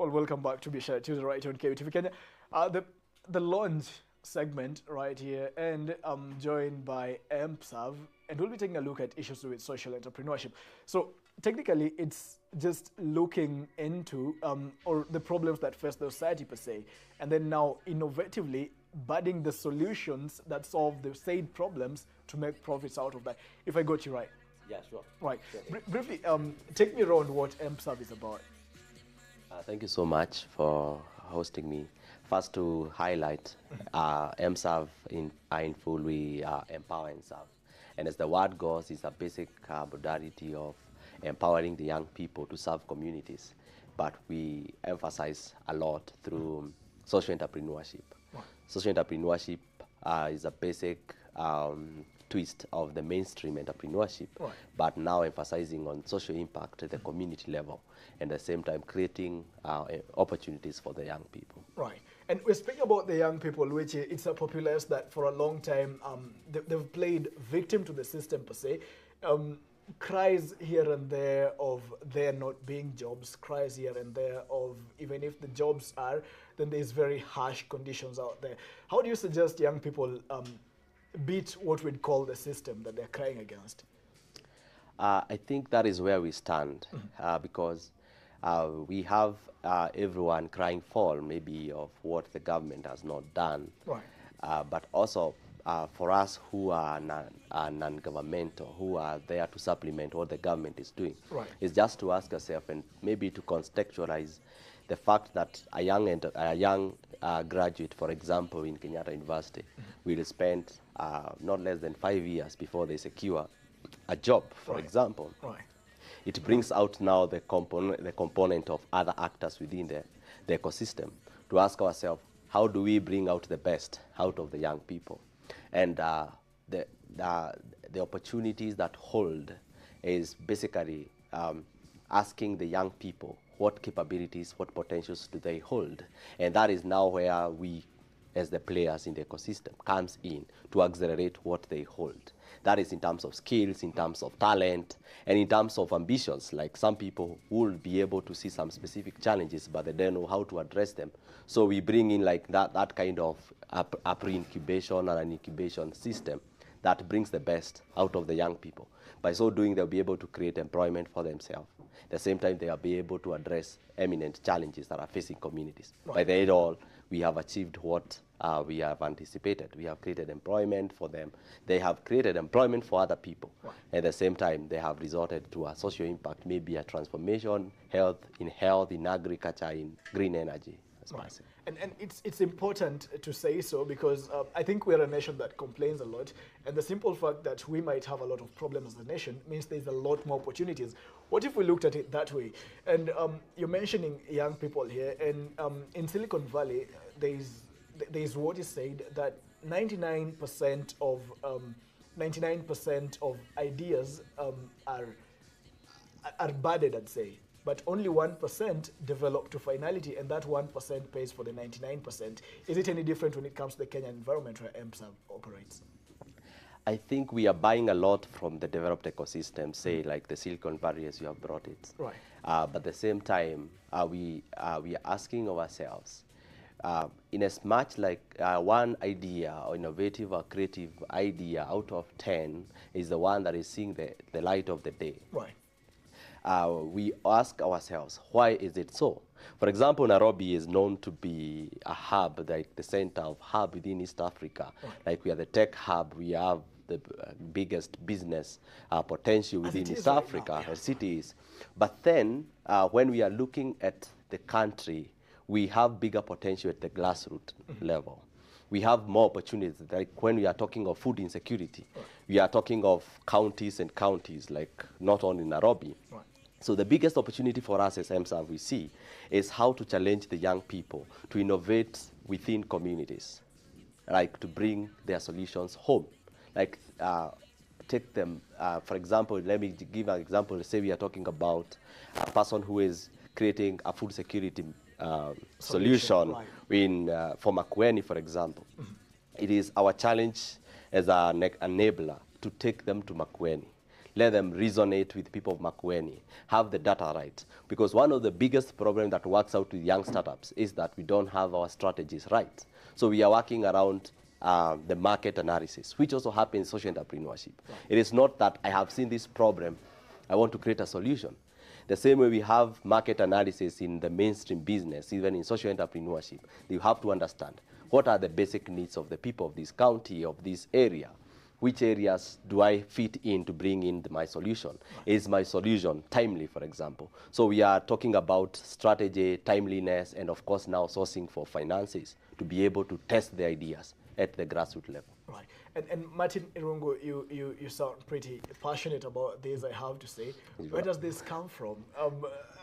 Well, welcome back to Be Sure to the right on KTV Kenya. The launch segment right here, and I'm joined by EmpServe, and we'll be taking a look at issues with social entrepreneurship. So technically, it's just looking into or the problems that face the society per se, and then now innovatively budding the solutions that solve the said problems to make profits out of that. If I got you right. Yeah, sure. Right. Sure. Briefly, take me around what EmpServe is about. Thank you so much for hosting me. First, to highlight, EmpServe in full, we empower and serve. And as the word goes, it's a basic modality of empowering the young people to serve communities. But we emphasize a lot through social entrepreneurship. Right. Social entrepreneurship is a basic twist of the mainstream entrepreneurship, Right. but now emphasizing on social impact at the community level, and at the same time creating opportunities for the young people. Right. And we're speaking about the young people, which it's a populace that for a long time they've played victim to the system per se. Cries here and there of there not being jobs, cries here and there of even if the jobs are, then there's very harsh conditions out there. How do you suggest young people beat what we'd call the system that they're crying against? I think that is where we stand, because we have everyone crying foul maybe of what the government has not done. Right. But also for us who are non-governmental, who are there to supplement what the government is doing, Right. is just to ask yourself and maybe to contextualize the fact that a young graduate, for example, in Kenyatta University, will spend not less than 5 years before they secure a job, for Right. example. Right. It brings out now the component of other actors within the ecosystem to ask ourselves, how do we bring out the best out of the young people? And the opportunities that hold is basically asking the young people what capabilities, what potentials do they hold? And that is now where we, as the players in the ecosystem, comes in to accelerate what they hold. That is in terms of skills, in terms of talent, and in terms of ambitions. Like some people will be able to see some specific challenges, but they don't know how to address them. So we bring in like that kind of a pre-incubation or an incubation system that brings the best out of the young people. By so doing, they'll be able to create employment for themselves. At the same time, they'll be able to address eminent challenges that are facing communities. Right. By the end all, we have achieved what we have anticipated. We have created employment for them. They have created employment for other people. Right. At the same time, they have resorted to a social impact, maybe a transformation, in agriculture, in green energy. Right. And it's important to say so because I think we're a nation that complains a lot, and the simple fact that we might have a lot of problems as a nation means there's a lot more opportunities. What if we looked at it that way? And you're mentioning young people here, and in Silicon Valley, there's what is said that 99% of ideas are budded, I'd say. But only 1% develop to finality, and that 1% pays for the 99%. Is it any different when it comes to the Kenyan environment where EmpServe operates? I think we are buying a lot from the developed ecosystem, say like the Silicon Valley as you have brought it. Right. But at the same time, we are asking ourselves, in as much like one idea or innovative or creative idea out of 10 is the one that is seeing the light of the day. Right. We ask ourselves, why is it so? For example, Nairobi is known to be a hub, like the center of hub within East Africa. Right. Like we are the tech hub, we have the biggest business potential within East right Africa, now, yeah. as it is. But then, when we are looking at the country, we have bigger potential at the grassroots level. We have more opportunities, like when we are talking of food insecurity, we are talking of counties and counties, like not only Nairobi. Right. So the biggest opportunity for us as EmpServe we see is how to challenge the young people to innovate within communities, like to bring their solutions home. Like take them, for example, let me give an example. Let's say we are talking about a person who is creating a food security solution right. For Makueni, for example. It is our challenge as an enabler to take them to Makueni. let them resonate with people of Makueni, have the data right. Because one of the biggest problems that works out with young startups is that we don't have our strategies right. So we are working around the market analysis, which also happens in social entrepreneurship. Right. It is not that I have seen this problem, I want to create a solution. The same way we have market analysis in the mainstream business, even in social entrepreneurship, you have to understand what are the basic needs of the people of this county, of this area. Which areas do I fit in to bring in my solution? Right. Is my solution timely, for example? So we are talking about strategy, timeliness, and of course now sourcing for finances to be able to test the ideas at the grassroots level. Right. And Martin Irungu, you sound pretty passionate about this, I have to say. Where does this come from?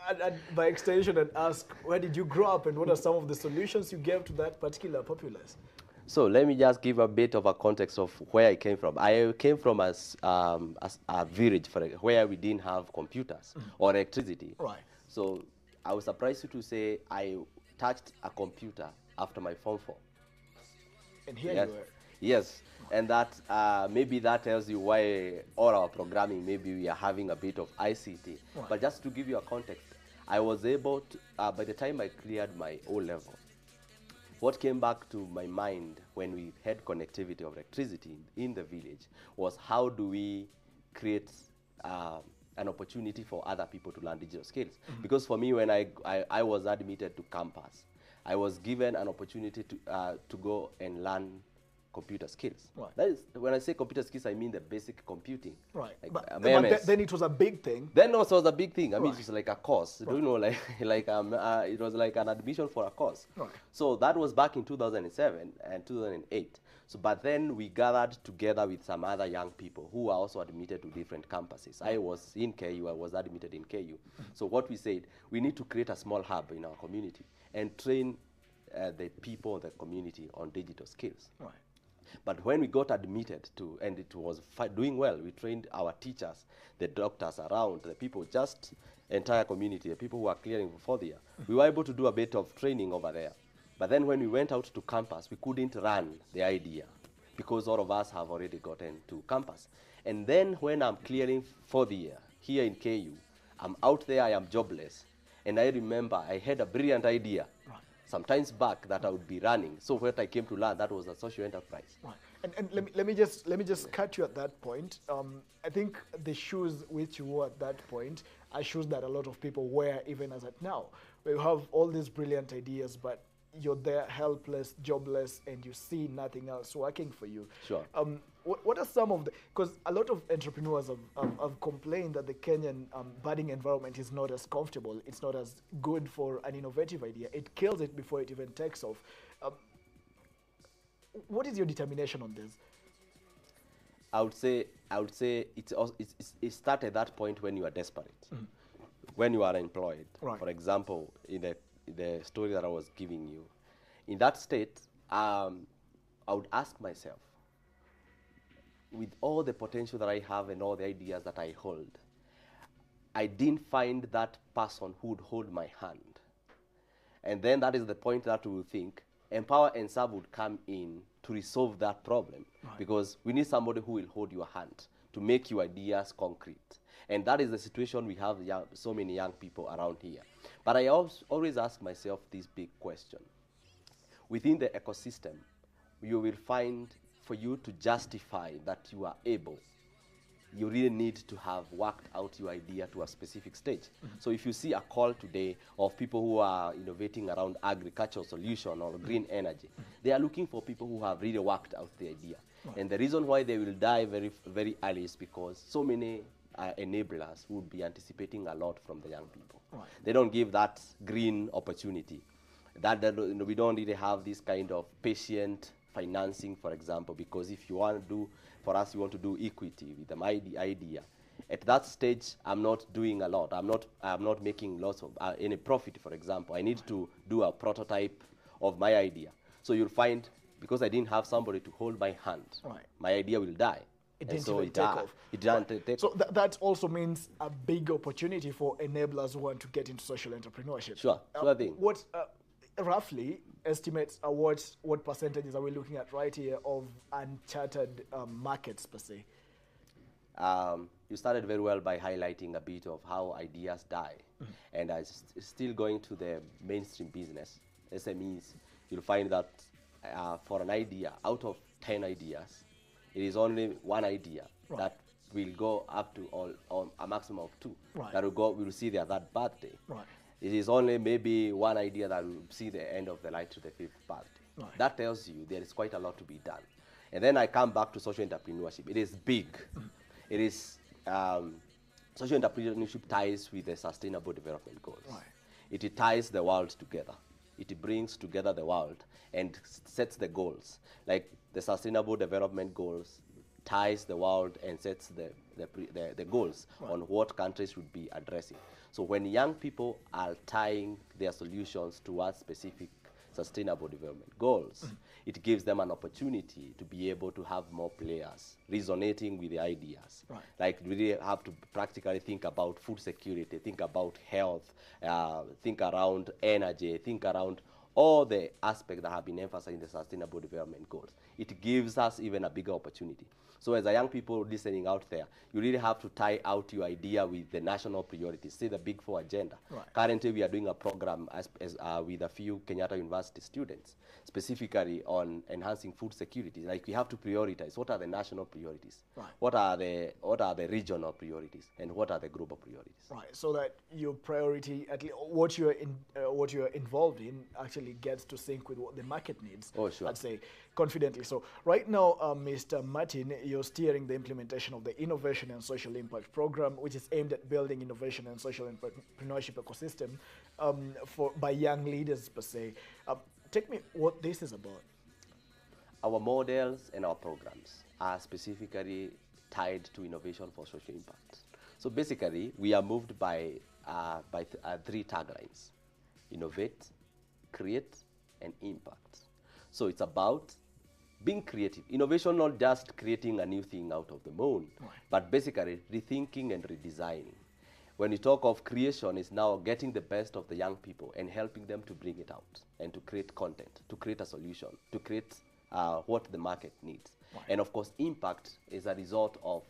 And by extension, and ask, where did you grow up and what are some of the solutions you gave to that particular populace? So let me just give a bit of a context of where I came from. I came from as a village where we didn't have computers or electricity. Right. So I was surprised to say I touched a computer after my Form 4. And here you were. Yes, and that maybe that tells you why all our programming, maybe we are having a bit of ICT. Right. But just to give you a context, I was able to, by the time I cleared my O level, what came back to my mind when we had connectivity of electricity in the village was how do we create an opportunity for other people to learn digital skills. Because for me, when I was admitted to campus, I was given an opportunity to go and learn computer skills. Right. That is, when I say computer skills, I mean the basic computing. Right. Like, but then it was a big thing. Then also was a big thing. I mean, it was like a course. Right. Do you know, it was like an admission for a course. Right. So that was back in 2007 and 2008. So, but then we gathered together with some other young people who are also admitted to different campuses. I was in KU, I was admitted in KU. So what we said, we need to create a small hub in our community and train the people of the community on digital skills. Right. But when we got admitted to, and it was doing well, we trained our teachers, the doctors around, the people, just entire community, the people who are clearing for 4th year. We were able to do a bit of training over there. But then when we went out to campus, we couldn't run the idea because all of us have already gotten to campus. And then when I'm clearing 4th year here in KU, I'm out there, I am jobless. And I remember I had a brilliant idea. Right. Sometimes back that I would be running. So what I came to learn, that was a social enterprise. Right. And let me just cut you at that point. I think the shoes which you wore at that point are shoes that a lot of people wear even as at now. Where you have all these brilliant ideas, but you're there helpless, jobless, and you see nothing else working for you. Sure. What are some of the, because a lot of entrepreneurs have complained that the Kenyan budding environment is not as comfortable, it's not as good for an innovative idea. It kills it before it even takes off. What is your determination on this? I would say it started at that point when you are desperate, when you are employed. Right. For example, in the story that I was giving you, in that state, I would ask myself, with all the potential that I have and all the ideas that I hold, I didn't find that person who would hold my hand. And then that is the point that we will think, Empower and Serve would come in to resolve that problem. Right. Because we need somebody who will hold your hand to make your ideas concrete. And that is the situation we have so many young people around here. But I always ask myself this big question. Within the ecosystem, you will find, for you to justify that you are able, you really need to have worked out your idea to a specific stage. So if you see a call today of people who are innovating around agricultural solution or green energy, they are looking for people who have really worked out the idea. Right. And the reason why they will die very, very early is because so many enablers would be anticipating a lot from the young people. Right. They don't give that green opportunity. We don't really have this kind of patient financing, for example, because if you want to do, for us, you want to do equity with the idea. At that stage, I'm not doing a lot. I'm not making lots of any profit, for example. I need to do a prototype of my idea. So you'll find, because I didn't have somebody to hold my hand, right, my idea will die. It didn't take off. It didn't take off. So that also means a big opportunity for enablers who want to get into social entrepreneurship. Sure, sure thing. What roughly estimates what percentages are we looking at right here of uncharted markets per se? you started very well by highlighting a bit of how ideas die. And still going to the mainstream business, SMEs, you'll find that for an idea, out of 10 ideas, it is only one idea that will go up to a maximum of 2 that will see their that birthday. It is only maybe one idea that will see the end of the life to the 5th birthday. That tells you there is quite a lot to be done. And then I come back to social entrepreneurship. It is big. It is social entrepreneurship ties with the sustainable development goals. It ties the world together. It brings together the world and sets the goals. Like the sustainable development goals ties the world and sets the goals on what countries should be addressing. So when young people are tying their solutions towards specific sustainable development goals, it gives them an opportunity to be able to have more players resonating with the ideas. Like we really have to practically think about food security, think about health, think around energy, think around all the aspects that have been emphasized in the sustainable development goals. It gives us even a bigger opportunity. So as a young people listening out there, you really have to tie out your idea with the national priorities, say the Big 4 agenda. Currently, we are doing a program with a few Kenyatta University students, specifically on enhancing food security. Like we have to prioritize what are the national priorities, what are the regional priorities, and what are the global priorities. So that your priority, at least what you're involved in, actually gets to sync with what the market needs. I'd say confidently. So right now, Mr. Martin, you're steering the implementation of the Innovation and Social Impact Program, which is aimed at building innovation and social entrepreneurship ecosystem by young leaders per se. Take me what this is about. Our models and our programs are specifically tied to innovation for social impact. So basically, we are moved by 3 taglines: innovate, create, and impact. So it's about being creative. Innovation, not just creating a new thing out of the moon, but basically rethinking and redesigning. When we talk of creation, it's now getting the best of the young people and helping them to bring it out and to create content, to create a solution, to create what the market needs. And of course, impact is a result of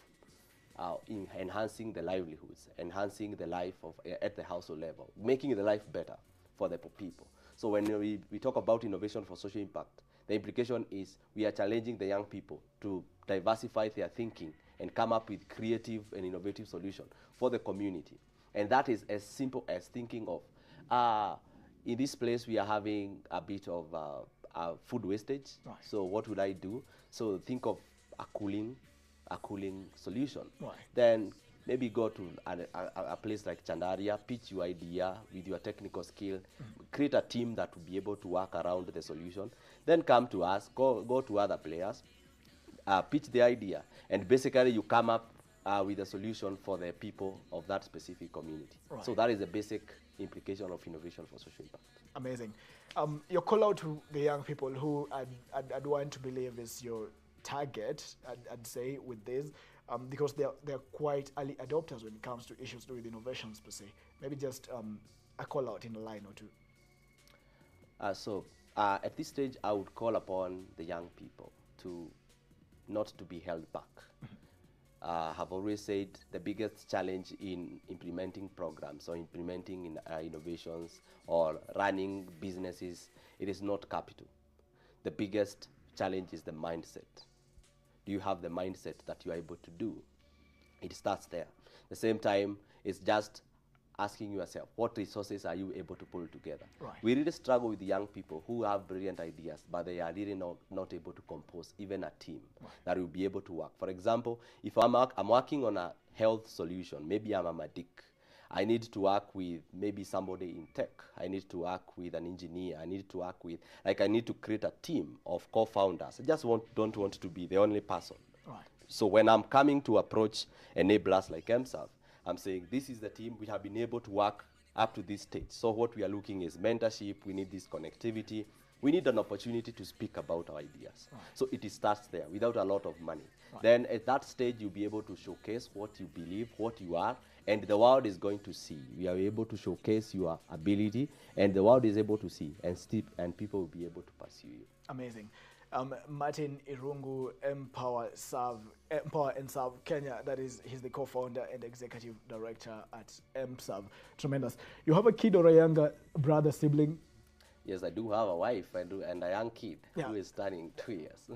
enhancing the livelihoods, enhancing the life at the household level, making the life better for the people. So when we talk about innovation for social impact, the implication is we are challenging the young people to diversify their thinking and come up with creative and innovative solutions for the community. And that is as simple as thinking of, in this place we are having a bit of food wastage. So what would I do? So think of a cooling solution. Then maybe go to a place like Chandaria, pitch your idea with your technical skill, create a team that will be able to work around the solution. Then come to us, go to other players, pitch the idea, and basically you come up with a solution for the people of that specific community. So that is the basic implication of innovation for social impact. Amazing. Your call out to the young people who I'd want to believe is your target, I'd say, with this, because they're quite early adopters when it comes to issues to do with innovations per se. Maybe just a call out in a line or two. At this stage, I would call upon the young people not to be held back. Have always said the biggest challenge in implementing programs or implementing innovations or running businesses, it is not capital. The biggest challenge is the mindset. Do you have the mindset that you are able to do? It starts there. At the same time, it's just asking yourself, what resources are you able to pull together? We really struggle with young people who have brilliant ideas, but they are really not able to compose even a team that will be able to work. For example, if I'm working on a health solution, maybe I'm a medic, I need to work with maybe somebody in tech. I need to work with an engineer. I need to work with, I need to create a team of co-founders. I just don't want to be the only person. So when I'm coming to approach enablers like EmpServe, I'm saying this is the team. We have been able to work up to this stage. So what we are looking is mentorship. We need this connectivity. We need an opportunity to speak about our ideas. So it starts there without a lot of money. Then at that stage, you'll be able to showcase what you believe, what you are, and the world is going to see. We are able to showcase your ability, and the world is able to see, and people will be able to pursue you. Amazing. Martin Irungu, Empower and Serve Kenya. That is, he's the co-founder and executive director at EmpServe. Tremendous. You have a kid or a younger brother, sibling? Yes, I do have a wife and a young kid who is turning 2 years.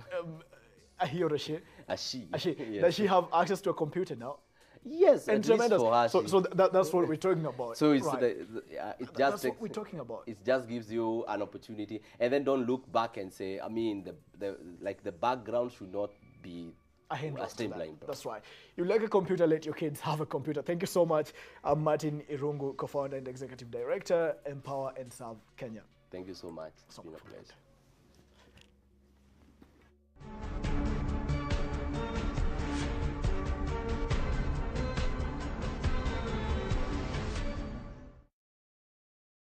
A he or a she? A she. A she. Yes. Does she have access to a computer now? Yes, And at least tremendous. for her, So that's what we're talking about. So it's right. it just That's what we're talking about. It just gives you an opportunity, and then don't look back and say, I mean, the background should not be A hindrance to stumbling that. block. That's right. You like a computer, let your kids have a computer. Thank you so much. I'm Martin Irungu, co-founder and executive director, Empower and Serve Kenya. Thank you so much. It's been a pleasure.